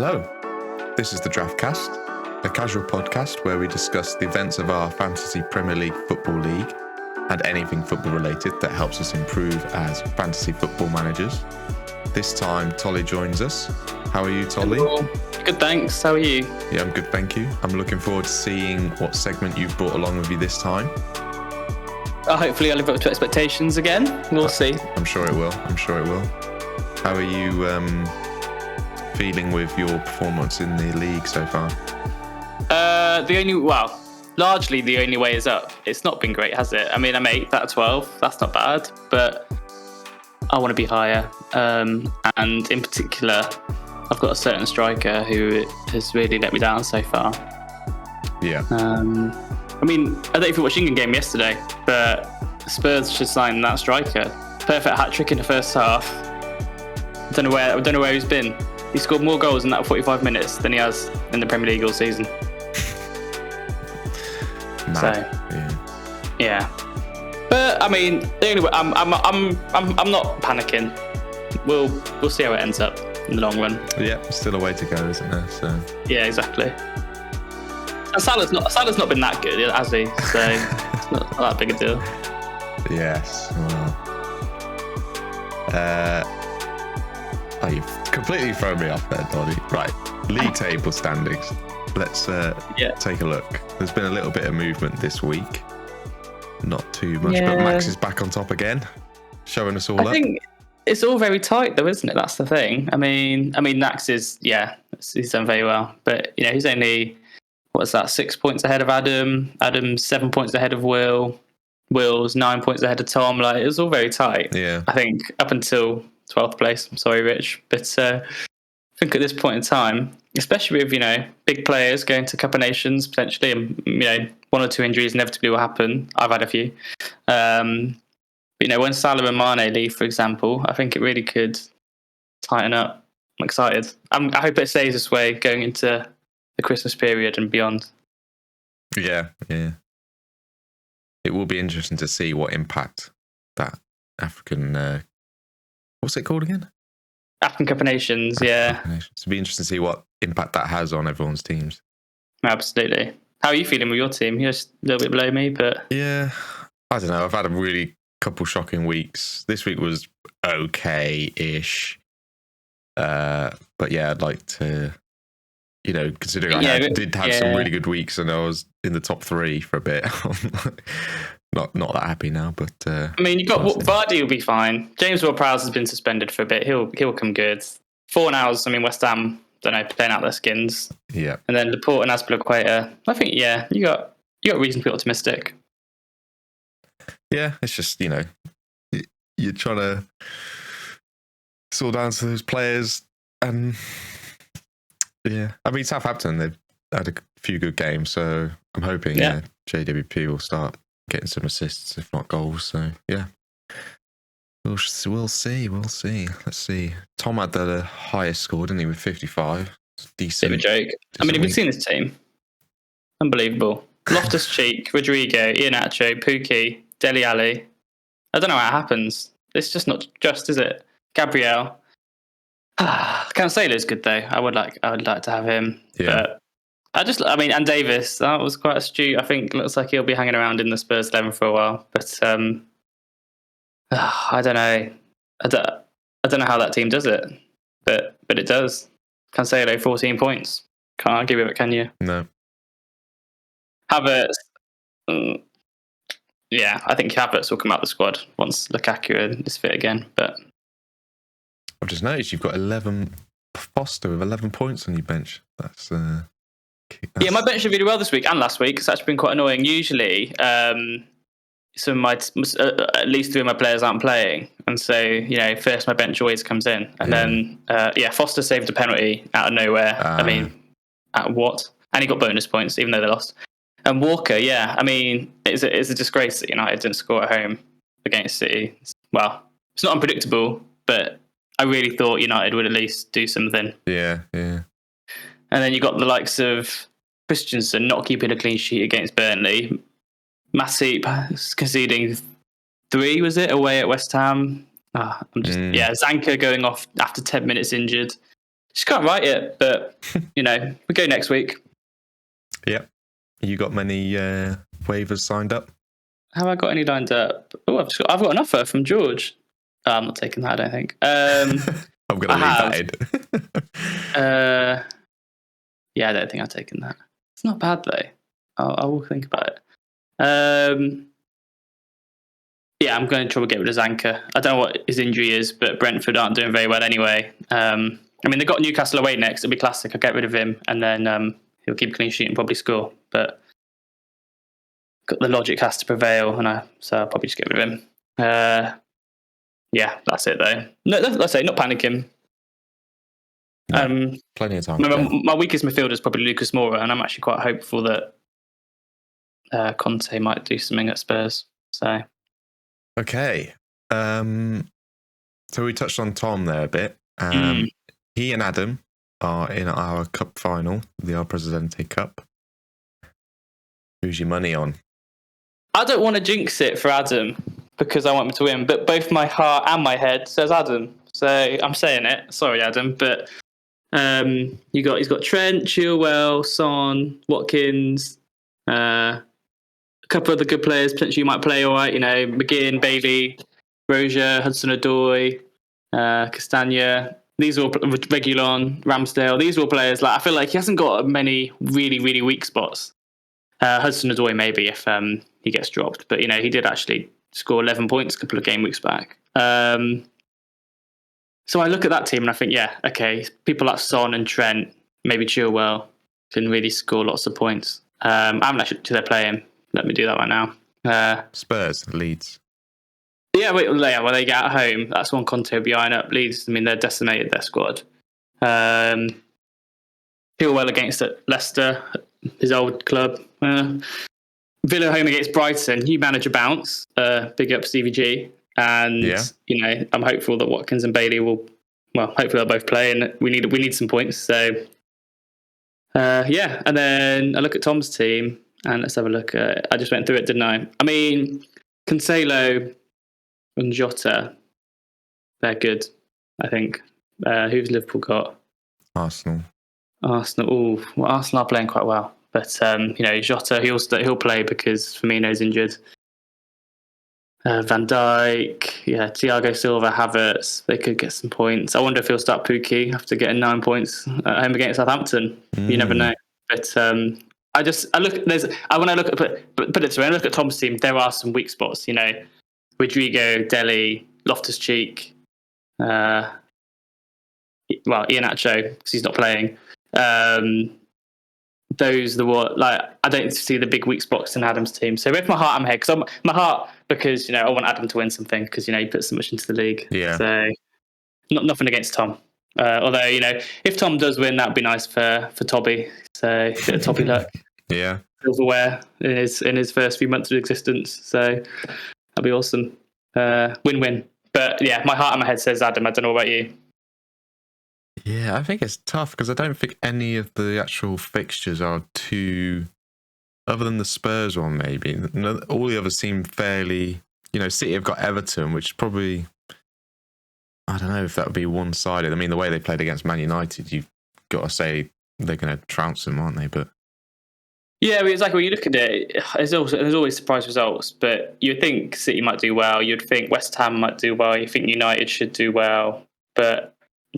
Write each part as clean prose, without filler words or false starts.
Hello, this is the DraftCast, a casual podcast where we discuss the events of our Fantasy Premier League Football League and anything football related that helps us improve as fantasy football managers. This time, Tolly joins us. How are you, Tolly? Hello. Good, thanks. How are you? Yeah, I'm good, thank you. I'm looking forward to seeing what segment you've brought along with you this time. Hopefully I'll live up to expectations again. We'll see. I'm sure it will. How are you feeling with your performance in the league so far? Largely the only way is up. It's not been great, has it? I mean, I'm 8th out of 12. That's not bad, but I want to be higher. And in particular, I've got a certain striker who has really let me down so far. Yeah. I mean, I don't know if you watched England game yesterday, but Spurs should sign that striker. Perfect hat trick in the first half. I don't know where he's been. He scored more goals in that 45 minutes than he has in the Premier League all season. Mad. Yeah. But I mean, anyway, I'm not panicking. We'll see how it ends up in the long run. Yeah, still a way to go, isn't there? So. Yeah, exactly. And Salah's not been that good, has he? So it's not that big a deal. Yes. Well. You've completely thrown me off there, Donny. Right, league table standings. Let's take a look. There's been a little bit of movement this week. Not too much, but Max is back on top again, showing us all up. I think it's all very tight, though, isn't it? That's the thing. I mean, Max is, he's done very well, but he's only 6 points ahead of Adam. Adam's 7 points ahead of Will. Will's 9 points ahead of Tom. Like, it was all very tight. Yeah. I think up until 12th place. I'm sorry, Rich, but I think at this point in time, especially with big players going to Cup of Nations potentially, and one or two injuries inevitably will happen. I've had a few. But when Salah and Mane leave, for example, I think it really could tighten up. I'm excited. I hope it stays this way going into the Christmas period and beyond. Yeah. It will be interesting to see what impact that African. What's it called again? African Cup of Nations, yeah. It'll be interesting to see what impact that has on everyone's teams. Absolutely. How are you feeling with your team? You're just a little bit below me, but... Yeah, I don't know. I've had a really couple shocking weeks. This week was okay-ish. But yeah, I'd like to, considering I did have some really good weeks and I was in the top 3 for a bit. Not that happy now, but... you got Vardy will be fine. James Ward-Prowse has been suspended for a bit. He'll come good. 4 hours, West Ham, don't know, playing out their skins. Yeah. And then Laporte and Azpilicueta. I think, you got reason to be optimistic. Yeah, it's just, you're trying to sort down to those players and... Yeah. Southampton, they've had a few good games, so I'm hoping JWP will start getting some assists, if not goals. So, yeah. We'll see. Let's see. Tom had the highest score, didn't he, with 55? Decent. Bit of a joke. Have you seen this team? Unbelievable. Loftus-Cheek, Rodrigo, Iheanacho, Pukki, Dele Alli. I don't know how it happens. It's just not just, is it? Gabriel. Cancelo's good though. I would like to have him. Yeah. But and Davis, that was quite astute. I think looks like he'll be hanging around in the Spurs 11 for a while. But I don't know. I don't know how that team does it. But it does. Cancelo 14 points. Can't argue with it, can you? No. Havertz. I think Havertz will come out the squad once Lukaku is fit again. But I've just noticed you've got Foster with 11 points on your bench. That's my bench did really well this week and last week. It's actually been quite annoying. Usually, some of my at least 3 of my players aren't playing, and so first my bench always comes in, and then Foster saved a penalty out of nowhere. At what? And he got bonus points even though they lost. And Walker, it's a disgrace that United didn't score at home against City. Well, it's not unpredictable, but I really thought United would at least do something. Yeah. And then you got the likes of Christensen not keeping a clean sheet against Burnley. Masip conceding 3, was it, away at West Ham? Zanka going off after 10 minutes injured. Just can't write it, but we go next week. Yep. You got many waivers signed up? Have I got any lined up? Oh, I've got an offer from George. I'm not taking that, I don't think. I'm going to leave that in. Yeah, I don't think I've taken that. It's not bad, though. I will think about it. Yeah, I'm going to try to get rid of Zanka. I don't know what his injury is, but Brentford aren't doing very well anyway. I mean, they've got Newcastle away next. It'll be classic. I'll get rid of him, and then he'll keep a clean sheet and probably score. But the logic has to prevail, so I'll probably just get rid of him. Yeah, that's it, though. No, let's say not panicking. Plenty of time. My weakest midfielder is probably Lucas Moura, and I'm actually quite hopeful that Conte might do something at Spurs. So. Okay. So we touched on Tom there a bit. He and Adam are in our cup final, the Presidente Cup. Who's your money on? I don't want to jinx it for Adam because I want him to win, but both my heart and my head says Adam. So I'm saying it. Sorry, Adam, but he's got Trent, Chilwell, Son, Watkins, a couple of the good players potentially you might play all right. McGinn, Bailey, Rozier, Hudson-Odoi, Castagna. These are all Reguilon, Ramsdale. These are all players. I feel like he hasn't got many really, really weak spots. Hudson-Odoi maybe if he gets dropped, but he did actually score 11 points a couple of game weeks back. So I look at that team and I think, yeah, okay, people like Son and Trent, maybe Chilwell can really score lots of points. I haven't actually looked who they're playing. Let me do that right now. Spurs, Leeds. Yeah, when they get at home, that's one Conte will be eyeing up. Leeds, I mean, they're decimated their squad. Chilwell against Leicester, his old club. Villa home against Brighton. You manage a bounce. Big up Stevie G. And I'm hopeful that Watkins and Bailey hopefully they'll both play, and we need some points. So and then I look at Tom's team, and let's have a look. I just went through it, didn't I? I mean, Cancelo and Jota, they're good. I think. Who's Liverpool got? Arsenal. Arsenal are playing quite well, but Jota he'll play because Firmino's injured. Van Dijk, Thiago Silva, Havertz, they could get some points. I wonder if he'll start Pukki after getting 9 points at home against Southampton. You never know. But when I look at Tom's team, there are some weak spots. Rodrigo, Dele, Loftus-Cheek, Iheanacho because he's not playing. Those I don't see the big weak spots in Adam's team. So with my heart, I'm here because I want Adam to win something because he put so much into the league. Yeah. So nothing against Tom. Although if Tom does win, that'd be nice for Tobby. So a bit of Tobby luck. Yeah. Silverware in his first few months of existence. So that'd be awesome. Win-win. But yeah, my heart and my head says Adam. I don't know about you. Yeah, I think it's tough because I don't think any of the actual fixtures are too, other than the Spurs one maybe. All the others seem fairly, City have got Everton, which probably, I don't know if that would be one-sided. I mean, the way they played against Man United, you've got to say they're going to trounce them, aren't they? But yeah, I mean, it's like when you look at it, there's always surprise results, but you'd think City might do well. You'd think West Ham might do well. You think United should do well, but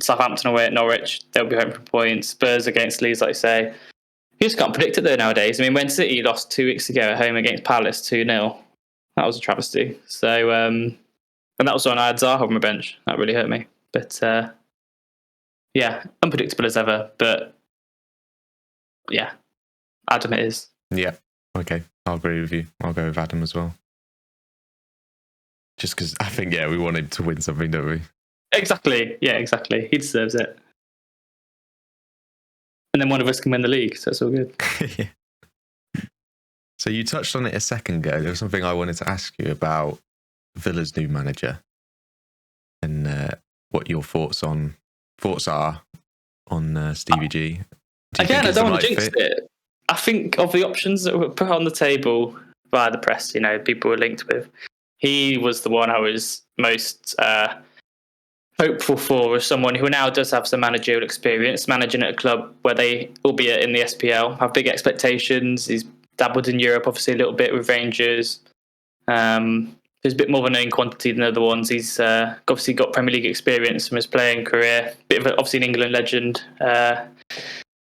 Southampton away at Norwich, they'll be home for points. Spurs against Leeds, like I say. You just can't predict it though nowadays. I mean, when City lost 2 weeks ago at home against Palace 2-0, that was a travesty. So, and that was when I had Zaha on my bench. That really hurt me. But unpredictable as ever. But yeah, Adam it is. Yeah, okay, I'll agree with you. I'll go with Adam as well. Just because I think, we want him to win something, don't we? Exactly. Yeah, exactly. He deserves it. And then one of us can win the league, so it's all good. So you touched on it a second ago. There was something I wanted to ask you about Villa's new manager and what your thoughts are on Stevie G. Again, I don't want to jinx it. I think of the options that were put on the table by the press, people were linked with, he was the one I was most hopeful for as someone who now does have some managerial experience, managing at a club where they, albeit in the SPL, have big expectations. He's dabbled in Europe, obviously, a little bit with Rangers. There's a bit more of a known quantity than other ones. He's obviously got Premier League experience from his playing career. Bit of obviously an England legend.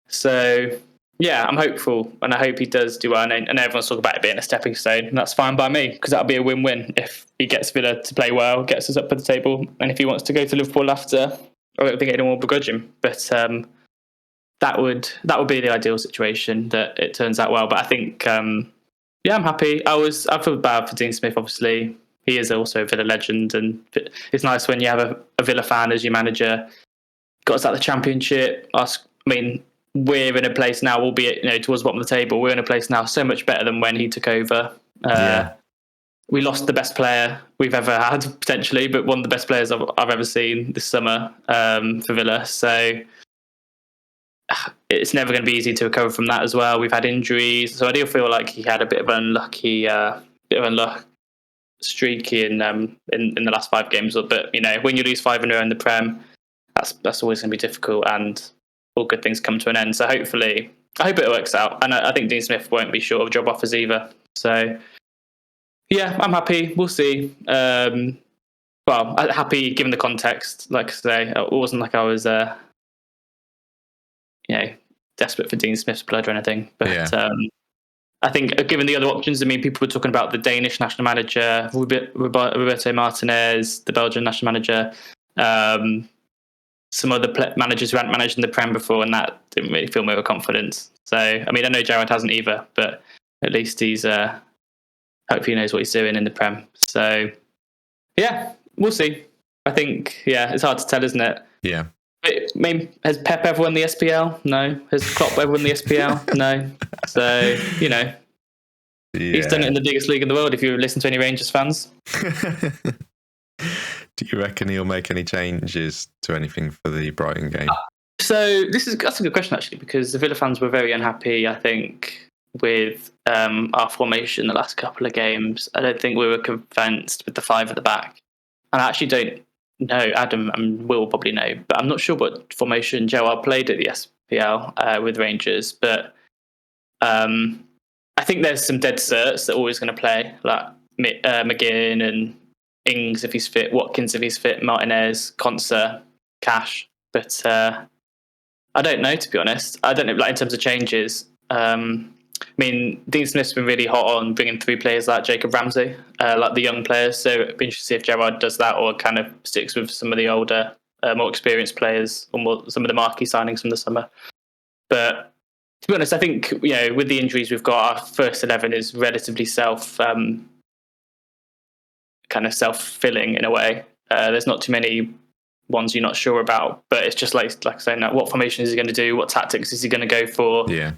So yeah, I'm hopeful, and I hope he does do well. And everyone's talking about it being a stepping stone, and that's fine by me because that'll be a win-win if he gets Villa to play well, gets us up at the table, and if he wants to go to Liverpool after, I don't think anyone will begrudge him. But that would be the ideal situation that it turns out well. But I think I'm happy. I feel bad for Dean Smith, obviously. He is also a Villa legend, and it's nice when you have a Villa fan as your manager. Got us out of the Championship. We're in a place now, albeit towards the bottom of the table. We're in a place now so much better than when he took over. We lost the best player we've ever had, potentially, but one of the best players I've ever seen this summer for Villa. So it's never going to be easy to recover from that as well. We've had injuries, so I do feel like he had a bit of unluck streaky in the last 5 games. But when you lose 5 in a row in the Prem, that's always going to be difficult, and all good things come to an end. So hopefully, I hope it works out, and I think Dean Smith won't be short of job offers either. So yeah, I'm happy. We'll see. I'm happy given the context. Like I say, it wasn't like I was desperate for Dean Smith's blood or anything. But I think given the other options, people were talking about the Danish national manager, Roberto Martinez, the Belgian national manager, some other managers who hadn't managed in the Prem before, and that didn't really fill me with confidence. So, I know Gerard hasn't either, but at least he's hopefully he knows what he's doing in the Prem. So, yeah, we'll see. I think, it's hard to tell, isn't it? Yeah. Has Pep ever won the SPL? No. Has Klopp ever won the SPL? No. So, he's done it in the biggest league in the world, if you listen to any Rangers fans. Do you reckon he'll make any changes to anything for the Brighton game? So that's a good question, actually, because the Villa fans were very unhappy, I think, with our formation the last couple of games. I don't think we were convinced with the 5 at the back. And I actually don't know, Adam and Will probably know, but I'm not sure what formation Gerard played at the SPL with Rangers. But I think there's some dead certs that are always going to play, like McGinn and Ings if he's fit, Watkins if he's fit, Martinez, Konsa, Cash. But I don't know, to be honest. I don't know, in terms of changes. Dean Smith's been really hot on bringing 3 players like Jacob Ramsey, like the young players. So it'd be interesting to see if Gerard does that or kind of sticks with some of the older, more experienced players or some of the marquee signings from the summer. But to be honest, I think with the injuries we've got, our first 11 is relatively self-filling in a way. There's not too many ones you're not sure about, but it's just like saying that, what formation is he going to do? What tactics is he going to go for? Yeah.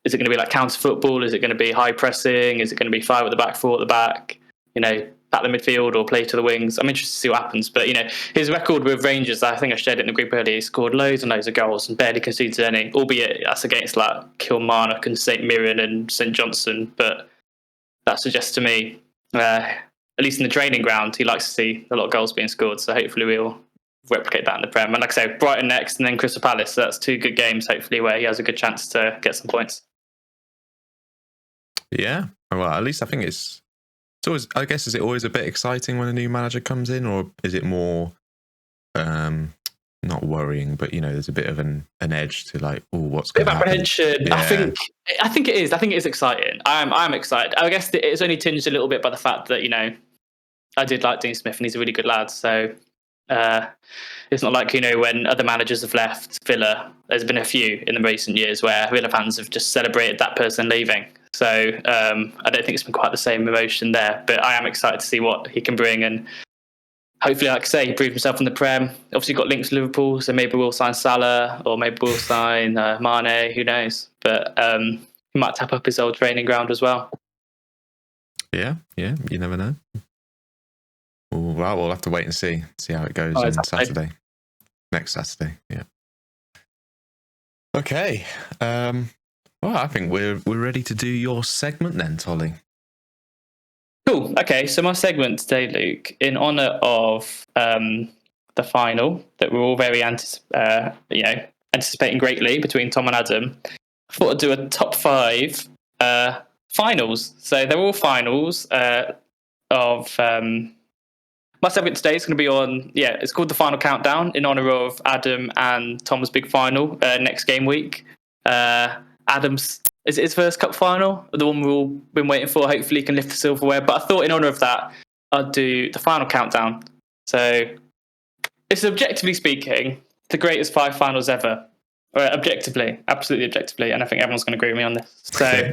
Is it going to be like counter football? Is it going to be high pressing? Is it going to be 5 at the back, 4 at the back? Back the midfield or play to the wings? I'm interested to see what happens. But his record with Rangers, I think I shared it in the group earlier. He scored loads and loads of goals and barely conceded any, albeit that's against like Kilmarnock and St Mirren and St Johnstone. But that suggests to me, at least in the training ground, he likes to see a lot of goals being scored. So hopefully we'll replicate that in the Prem. And like I say, Brighton next and then Crystal Palace. So that's 2 good games, hopefully, where he has a good chance to get some points. Yeah. Well, at least I think it's always, I guess, is it always a bit exciting when a new manager comes in, or is it more not worrying, but there's a bit of an edge to like, oh, what's going to happen? Apprehension. Yeah. I think it is. I think it is exciting. I'm excited. I guess it's only tinged a little bit by the fact that I did like Dean Smith and he's a really good lad. So it's not like when other managers have left Villa. There's been a few in the recent years where Villa fans have just celebrated that person leaving. So I don't think it's been quite the same emotion there, but I am excited to see what he can bring, and hopefully, like I say, he proved himself in the Prem. Obviously got links to Liverpool, so maybe we'll sign Salah, or maybe we'll sign Mane, who knows. But he might tap up his old training ground as well. Yeah, you never know. Well, we'll have to wait and see how it goes on Saturday. Next Saturday, yeah. Okay. Well, I think we're ready to do your segment then, Tolly. Cool. Okay, so my segment today, Luke, in honour of the final that we're all very anticipating greatly between Tom and Adam, I thought I'd do a top 5 finals. So they're all finals of. My segment today is going to be on, it's called The Final Countdown in honour of Adam and Tom's big final next game week. Adam's, is it his first cup final? The one we've all been waiting for. Hopefully he can lift the silverware. But I thought in honour of that, I'd do The Final Countdown. So it's objectively speaking, the greatest 5 finals ever. Objectively, absolutely objectively. And I think everyone's going to agree with me on this. So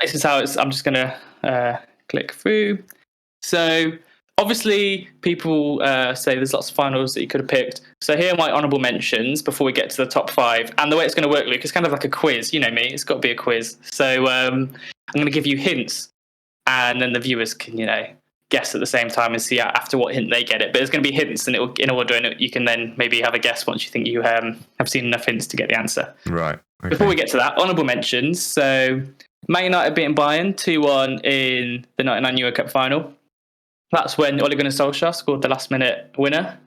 this is how I'm just going to click through. So obviously, people say there's lots of finals that you could have picked. So here are my honourable mentions before we get to the top 5. And the way it's going to work, Luke, is kind of like a quiz. You know me, it's got to be a quiz. So I'm going to give you hints, and then the viewers can, guess at the same time and see after what hint they get it. But it's going to be hints, and it will in order, and you can then maybe have a guess once you think you have seen enough hints to get the answer. Right. Okay. Before we get to that, honourable mentions. So Man United beating Bayern 2-1 in the 99 Euro Cup final. That's when Ole Gunnar Solskjaer scored the last-minute winner.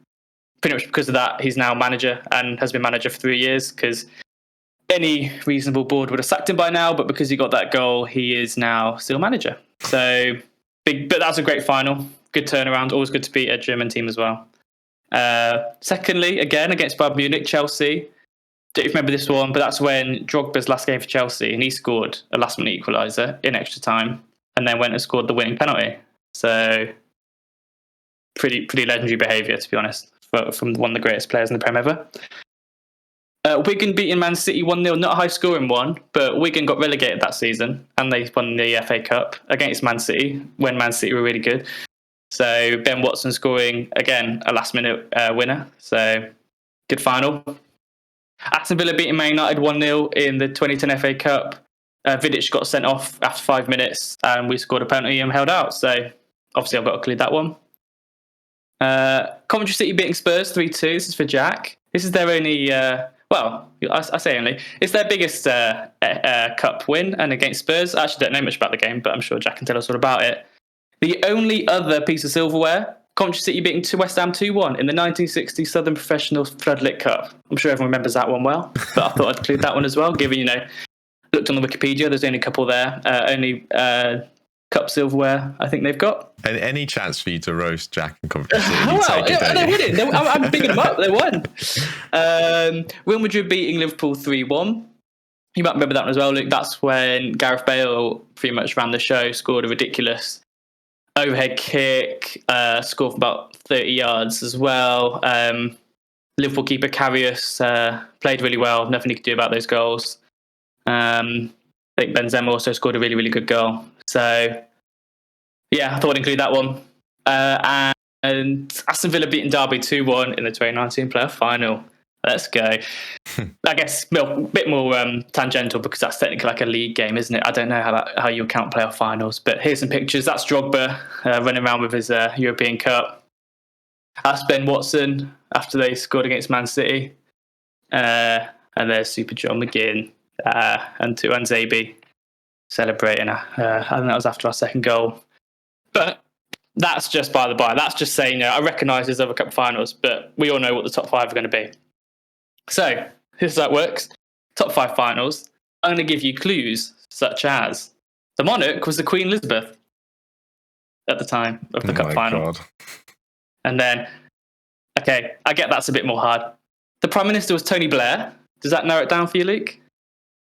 Pretty much because of that, he's now manager and has been manager for 3 years, because any reasonable board would have sacked him by now, but because he got that goal, he is now still manager. So, big, but that's a great final. Good turnaround. Always good to beat a German team as well. Secondly, again, against Bayern Munich, Chelsea. Don't remember this one, but that's when Drogba's last game for Chelsea, and he scored a last-minute equaliser in extra time, and then went and scored the winning penalty. So pretty legendary behaviour, to be honest, from one of the greatest players in the Prem ever. Wigan beating Man City 1-0, not a high-scoring one, but Wigan got relegated that season, and they won the FA Cup against Man City when Man City were really good. So Ben Watson scoring, again, a last-minute winner. So good final. Aston Villa beating Man United 1-0 in the 2010 FA Cup. Vidic got sent off after 5 minutes, and we scored a penalty and held out. So obviously I've got to include that one. Coventry City beating Spurs 3-2. This is for Jack. This is their only, I say only, it's their biggest cup win, and against Spurs. I actually don't know much about the game, but I'm sure Jack can tell us all about it. The only other piece of silverware, Coventry City beating West Ham 2-1 in the 1960 Southern Professional Floodlit Cup. I'm sure everyone remembers that one well, but I thought I'd include that one as well, given, looked on the Wikipedia, there's only a couple there. Only cup silverware I think they've got. Any chance for you to roast Jack and Coventry City? They're winning. I'm bigging them up. They won. Real Madrid beating Liverpool 3-1. You might remember that one as well, Luke. That's when Gareth Bale pretty much ran the show, scored a ridiculous overhead kick, scored from about 30 yards as well. Liverpool keeper Karius played really well. Nothing he could do about those goals. I think Benzema also scored a really, really good goal. So, yeah, I thought I'd include that one. And Aston Villa beating Derby 2-1 in the 2019 playoff final. Let's go. I guess a bit more tangential, because that's technically like a league game, isn't it? I don't know how you count playoff finals. But here's some pictures. That's Drogba running around with his European Cup. That's Ben Watson after they scored against Man City. And there's Super John McGinn and Zabi celebrating. I think that was after our second goal. But that's just by the by. That's just saying, I recognise there's other cup finals, but we all know what the top 5 are going to be. So, here's how it works. Top 5 finals. I'm going to give you clues, such as the monarch was the Queen Elizabeth at the time of the cup final. God. And then, okay, I get that's a bit more hard. The Prime Minister was Tony Blair. Does that narrow it down for you, Luke?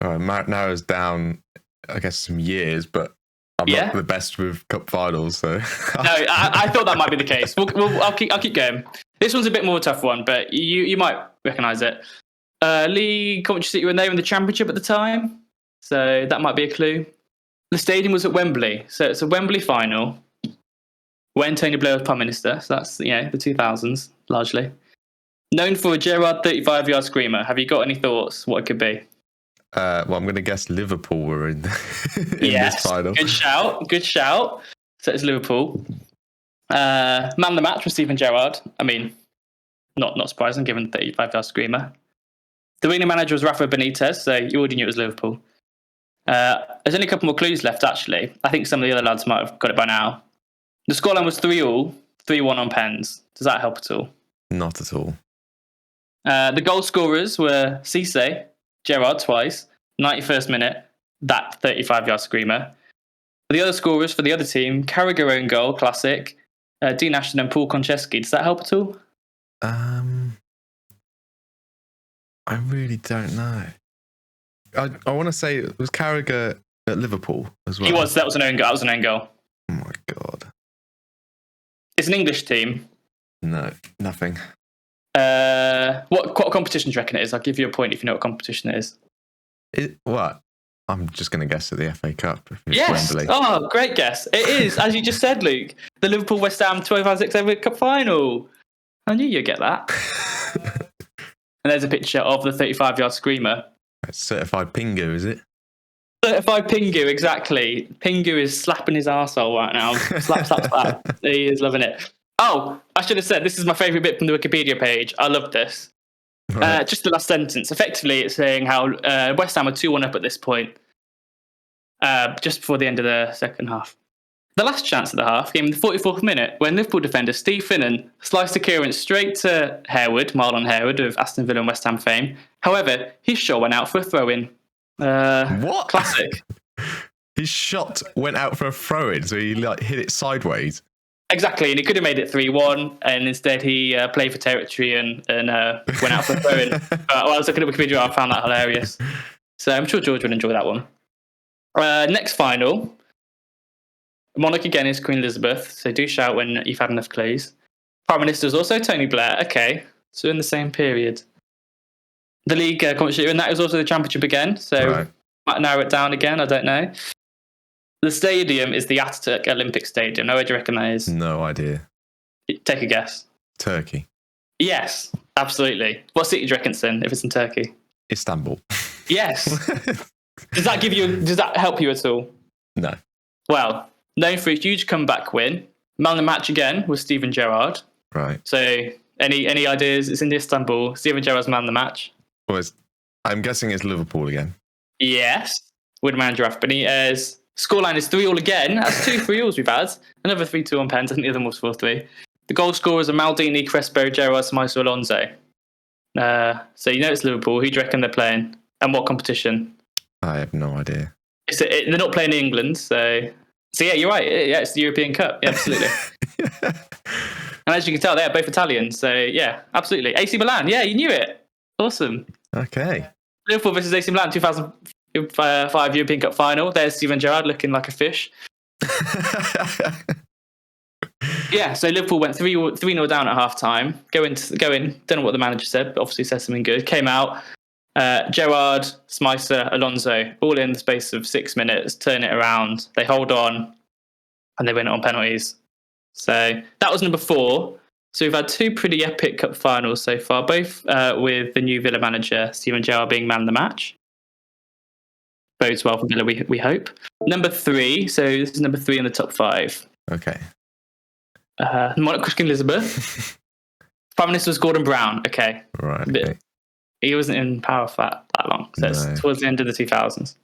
Narrows down, I guess, some years, but I'm not the best with cup finals, so. No, I thought that might be the case. I'll keep going. This one's a bit more tough one, but you might recognise it. Coventry City were there in the Championship at the time, so that might be a clue. The stadium was at Wembley, so it's a Wembley final when Tony Blair was Prime Minister. So that's the 2000s largely. Known for a Gerard 35-yard screamer. Have you got any thoughts what it could be? Well, I'm going to guess Liverpool were in this final. Good shout. So it's Liverpool. Man of the match was Steven Gerrard. I mean, not surprising given the 35-yard screamer. The winning manager was Rafa Benitez, so you already knew it was Liverpool. There's only a couple more clues left, actually. I think some of the other lads might have got it by now. The scoreline was 3-3-1 on pens. Does that help at all? Not at all. The goal scorers were Cisse, Gerard twice, 91st minute, that 35-yard screamer. The other scorers for the other team, Carragher own goal, classic, Dean Ashton and Paul Konchesky. Does that help at all? I really don't know. I want to say it was Carragher at Liverpool as well. He was. That was an own goal. Oh my God. It's an English team. No, nothing. What competition do you reckon it is? I'll give you a point if you know what competition it is. What? I'm just going to guess at the FA Cup. If it's Yes. Wembley. Oh, great guess. It is, as you just said, Luke, the Liverpool West Ham 2006 FA Cup final. I knew you'd get that. And there's a picture of the 35-yard screamer. That's certified Pingu, is it? Certified Pingu, exactly. Pingu is slapping his arsehole right now. Slap, slap, slap. He is loving it. Oh, I should have said, this is my favourite bit from the Wikipedia page. I love this. Right. Just the last sentence. Effectively, it's saying how West Ham are 2-1 up at this point, just before the end of the second half. The last chance of the half came in the 44th minute when Liverpool defender Steve Finnan sliced a clearance straight to Harewood, Marlon Harewood of Aston Villa and West Ham fame. However, his shot went out for a throw-in. What? Classic. His shot went out for a throw-in, so he hit it sideways. Exactly, and he could have made it 3-1, and instead he played for territory and went out for a throw-in. But while I was looking at Wikipedia, I found that hilarious. So I'm sure George would enjoy that one. Next final. Monarch again is Queen Elizabeth, so do shout when you've had enough clues. Prime Minister is also Tony Blair. Okay, so in the same period. The league competition, and that was also the championship again, so might narrow it down again, I don't know. The stadium is the Ataturk Olympic Stadium. Now, where do you reckon that is? No idea. Take a guess. Turkey. Yes, absolutely. What city do you reckon it's in, if it's in Turkey? Istanbul. Yes. Does that help you at all? No. Well, known for a huge comeback win. Man of the match again was Steven Gerrard. Right. So, any ideas? It's in Istanbul. Steven Gerrard's man of the match. Well, I'm guessing it's Liverpool again. Yes. With manager Rafa Benitez. Scoreline is 3-3 again. That's 2 3-0s we've had. Another 3-2 on pens. I think the other one was 4-3. The goal scorers are Maldini, Crespo, Gerrard, Smythe, Alonso. So you know it's Liverpool. Who do you reckon they're playing? And what competition? I have no idea. They're not playing in England, so yeah, you're right. Yeah, it's the European Cup. Yeah, absolutely. And as you can tell, they're both Italian. So yeah, absolutely. AC Milan. Yeah, you knew it. Awesome. Okay. Liverpool versus AC Milan 2005 European Cup final. There's Steven Gerrard looking like a fish. Yeah, so Liverpool went 3-0 down at half time. Go in. Don't know what the manager said, but obviously said something good. Came out. Gerrard, Smythe, Alonso, all in the space of 6 minutes, turn it around. They hold on, and they win it on penalties. So that was number 4. So we've had 2 pretty epic cup finals so far, both with the new Villa manager, Steven Gerrard, being man of the match. Bodes well for Villa, we hope. Number 3, so this is number 3 in the top 5. Okay. Monarch Queen Elizabeth. Prime Minister was Gordon Brown. Okay. Right. Okay. He wasn't in power for that long. So it's towards the end of the 2000s.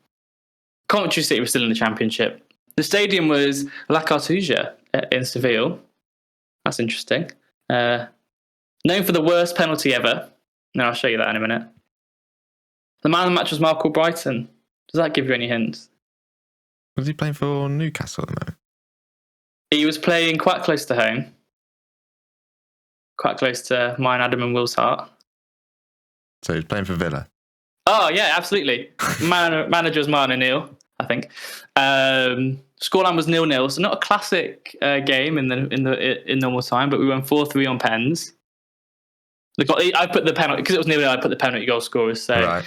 Coventry City was still in the Championship. The stadium was La Cartuja in Seville. That's interesting. Known for the worst penalty ever. No, I'll show you that in a minute. The man of the match was Michael Brighton. Does that give you any hints? Was he playing for Newcastle at the moment? He was playing quite close to home. Quite close to mine, Adam and Will's heart. So he was playing for Villa? Oh, yeah, absolutely. Manager was Martin O'Neill, I think. Scoreline was 0-0, so not a classic game in normal time, but we won 4-3 on pens. I put the penalty, because it was 0-0, I put the penalty goal scorers. So right.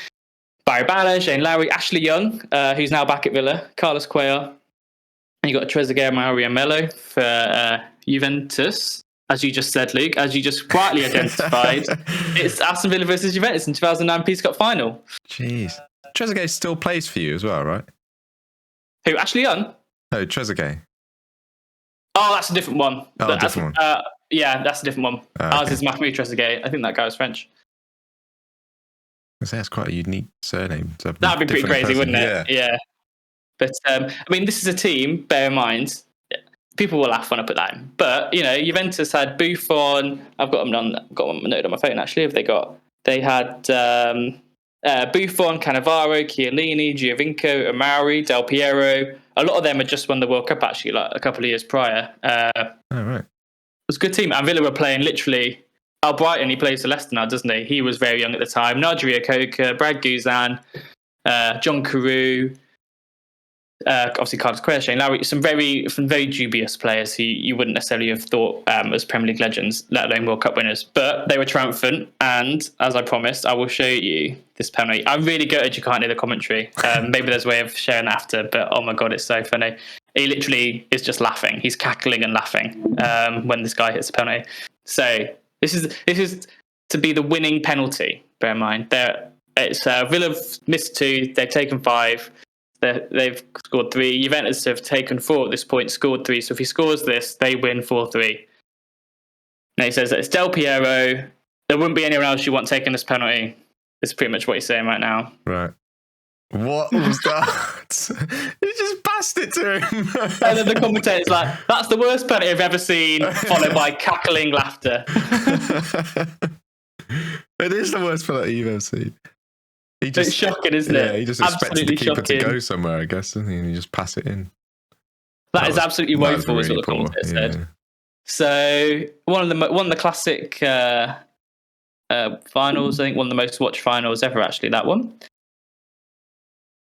Barry Bala, Shane Lowry, Ashley Young, who's now back at Villa, Carlos Cuellar, and you got Trezeguet, Mario Mello for Juventus. As you just said, Luke, as you just quietly identified, it's Aston Villa versus Juventus in 2009 Peace Cup final. Jeez. Trezeguet still plays for you as well, right? Who, Ashley Young? No, Trezeguet. Oh, that's a different one. Oh, different one. Yeah, that's a different one. Ours is Mahmoud Trezeguet. I think that guy was French. I say that's quite a unique surname. That'd be pretty crazy, wouldn't it? Yeah. But, I mean, this is a team, bear in mind, people will laugh when I put that in. But, Juventus had Buffon. I've got them got them noted on my phone, actually. They had Buffon, Cannavaro, Chiellini, Giovinco, Amari, Del Piero. A lot of them had just won the World Cup, actually, like a couple of years prior. Right. It was a good team. And Villa were playing literally... Brighton, he plays for Leicester now, doesn't he? He was very young at the time. Nadia Coca, Brad Guzan, John Carew, obviously Carlos Correa, Shane Lowry, some very dubious players who you wouldn't necessarily have thought as Premier League legends, let alone World Cup winners. But they were triumphant, and as I promised, I will show you this penalty. I'm really gutted you can't hear the commentary. Maybe there's a way of sharing that after, but oh my God, it's so funny. He literally is just laughing. He's cackling and laughing when this guy hits a penalty. So this is to be the winning penalty. Bear in mind, it's Villa missed 2. They've taken 5. They've scored 3. Juventus have taken 4 at this point, scored 3. So if he scores this, they win 4-3. Now he says that it's Del Piero. There wouldn't be anyone else you want taking this penalty. It's pretty much what he's saying right now. Right. What was that? You just passed it to him. And then the commentator's like, that's the worst penalty I've ever seen, followed by cackling laughter. It is the worst penalty you've ever seen. It's shocking, isn't it? Yeah, he just expected the keeper to go somewhere, I guess, doesn't he? And you just pass it in. That is absolutely woeful, is what the commentator said. So one of the classic finals, I think one of the most watched finals ever, actually, that one.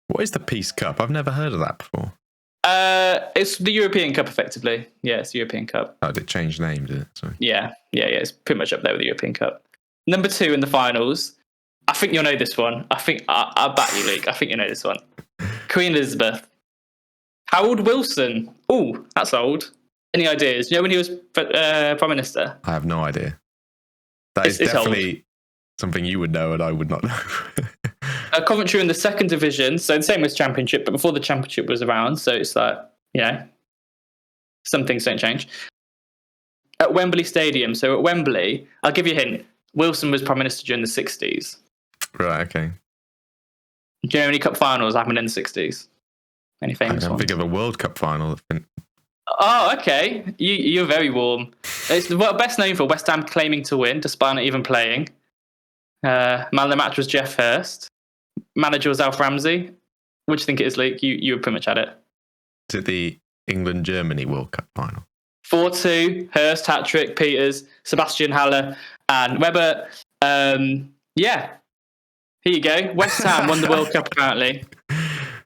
What is the Peace Cup? I've never heard of that before. It's the European Cup, effectively. Yeah, it's the European Cup. Oh, did it change name, did it? Sorry. Yeah. It's pretty much up there with the European Cup. Number 2 in the finals. I think you'll know this one. I'll back you, Luke. I think you know this one. Queen Elizabeth. Harold Wilson. Oh, that's old. Any ideas? You know when he was Prime Minister? I have no idea. That is definitely something you would know and I would not know. Coventry in the 2nd division, so the same as Championship, but before the Championship was around, so it's like, some things don't change. At Wembley Stadium, so at Wembley, I'll give you a hint, Wilson was Prime Minister during the 60s. Right, okay. Do you know any cup finals happened in the 60s? Any famous ones? I think of a World Cup final. Oh, okay. You're very warm. It's best known for West Ham claiming to win, despite not even playing. Man of the match was Jeff Hurst. Manager was Alf Ramsey. What do you think it is, Luke? You were pretty much at it. Is it the England-Germany World Cup final? 4-2, Hurst, hat-trick, Peters, Sebastian Haller, and Webber. Here you go. West Ham won the World Cup, apparently.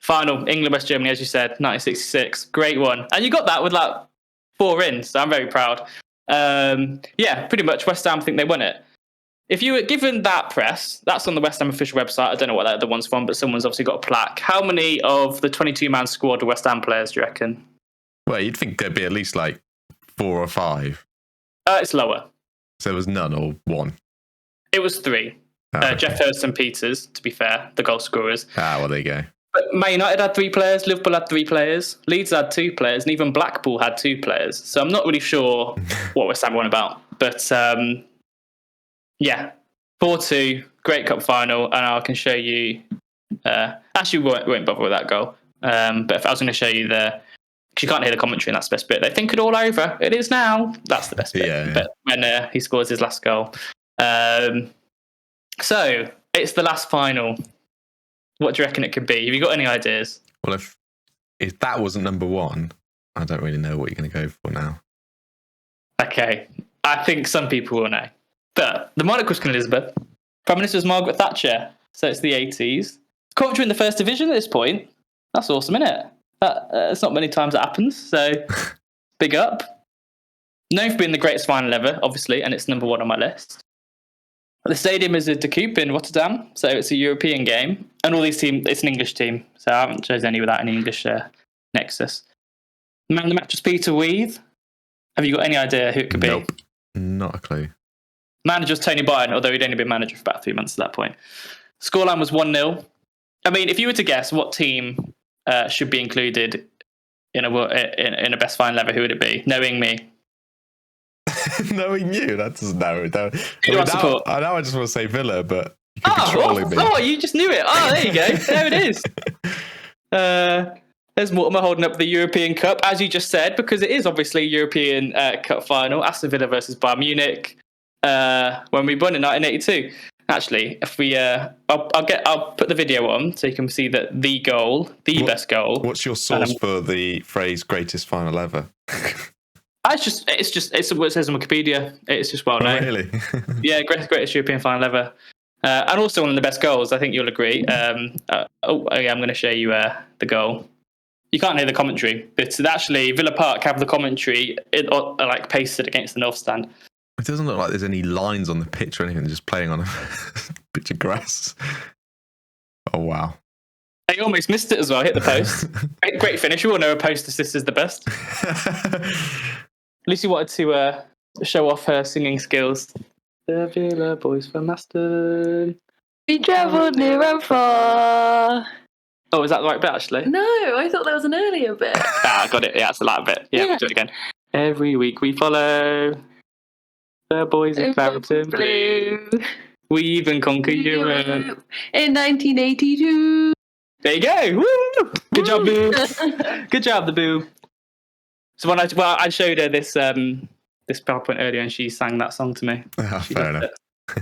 Final, England-West Germany, as you said, 1966. Great one. And you got that with 4 in, so I'm very proud. Pretty much West Ham think they won it. If you were given that press, that's on the West Ham official website. I don't know what that other one's from, but someone's obviously got a plaque. How many of the 22-man squad are West Ham players, do you reckon? Well, you'd think there'd be at least 4 or 5. It's lower. So there was none or 1? It was 3. Okay. Jeff Hurst and Peters, to be fair, the goal scorers. Well, there you go. But Man United had 3 players, Liverpool had 3 players, Leeds had 2 players, and even Blackpool had 2 players. So I'm not really sure what West Ham won about. But 4-2, great cup final, and I can show you. Actually, we won't bother with that goal. But if I was going to show you because you can't hear the commentary, and that's the best bit. They think it all over. It is now. That's the best bit. Yeah. But when he scores his last goal. So it's the last final. What do you reckon it could be? Have you got any ideas? Well, if that wasn't number 1, I don't really know what you're going to go for now. Okay, I think some people will know. But the monarch was Queen Elizabeth. Prime Minister was Margaret Thatcher. So it's the 80s. Coventry in the 1st division at this point. That's awesome, isn't it? It's not many times that happens. So big up. Known for being the greatest final ever, obviously, and it's number 1 on my list. The stadium is at De Kuip in Rotterdam, so it's a European game. And all these teams, it's an English team, so I haven't chosen any without any English nexus. Man of the match was Peter Weith. Have you got any idea who it could be? Nope, not a clue. Manager was Tony Barton, although he'd only been manager for about 3 months at that point. Scoreline was 1-0. I mean, if you were to guess what team should be included in a best final ever, who would it be? Knowing me. Knowing you, that doesn't narrow it down. I know I just want to say Villa, but you could be trolling me. Oh, you just knew it. Oh, there you go. There it is. There's Mortimer holding up the European Cup, as you just said, because it is obviously a European Cup final, Aston Villa versus Bayern Munich, when we won in 1982. Actually, if we, I'll put the video on so you can see that the best goal. What's your source for the phrase "greatest final ever"? It's what it says on Wikipedia. It's just well known. Oh, really? Yeah, greatest European final ever. And also one of the best goals. I think you'll agree. I'm going to show you the goal. You can't hear the commentary, but actually Villa Park have the commentary like pasted against the north stand. It doesn't look like there's any lines on the pitch or anything. Just playing on a pitch of grass. Oh wow! He almost missed it as well. Hit the post. Great finish. We all know a post assist is the best. Lucy wanted to show off her singing skills. The Villa boys from Aston. We travelled near and far. Oh, is that the right bit, actually? No, I thought that was an earlier bit. I got it. Yeah, it's the latter bit. Yeah, we'll do it again. Every week we follow the boys in Clareton Blue. We even conquer Europe. In 1982. There you go. Woo! Good job, Boo. Good job, the Boo. So when I showed her this PowerPoint earlier, and she sang that song to me. Fair enough.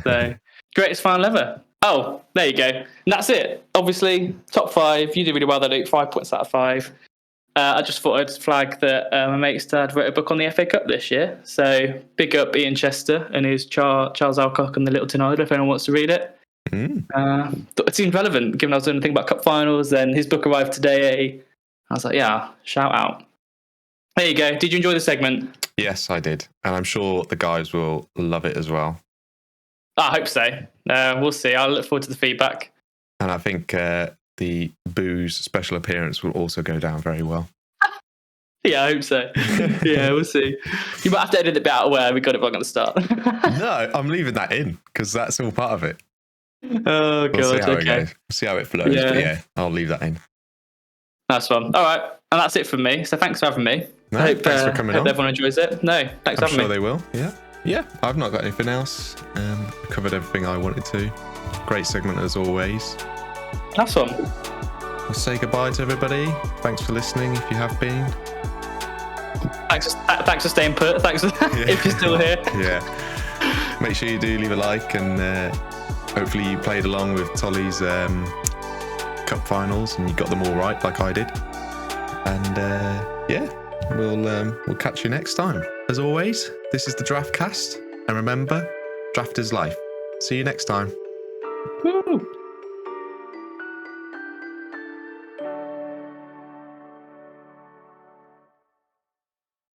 So greatest final ever. Oh, there you go. And that's it. Obviously, top 5. You did really well there, Luke. 5 points out of 5. I just thought I'd flag that my mate's dad wrote a book on the FA Cup this year. So big up Ian Chester and his Charles Alcock and the Littleton Idol, if anyone wants to read it. It seemed relevant, given I was doing a thing about cup finals, and his book arrived today. I was like, yeah, shout out. There you go. Did you enjoy the segment? Yes, I did. And I'm sure the guys will love it as well. I hope so. We'll see. I'll look forward to the feedback. And I think the Boo's special appearance will also go down very well. Yeah, I hope so. Yeah, we'll see. You might have to edit the bit out where we got it wrong at the start. No, I'm leaving that in because that's all part of it. Oh, God. We'll see how okay. it goes. We'll see how it flows. Yeah. But yeah, I'll leave that in. Nice one. All right. And that's it from me. So thanks for having me. No, I hope, thanks for coming hope on. everyone enjoys it. No, thanks I'm for having sure me. they will. Yeah. I've not got anything else. Covered everything I wanted to. Great segment as always. Nice one. We'll say goodbye to everybody. Thanks for listening if you have been. Thanks for staying put. Thanks for, if you're still here. Yeah. Make sure you do leave a like, and hopefully you played along with Tolly's cup finals and you got them all right like I did. And yeah, we'll catch you next time. As always, this is the DraftCast, and remember, draft is life. See you next time. Woo.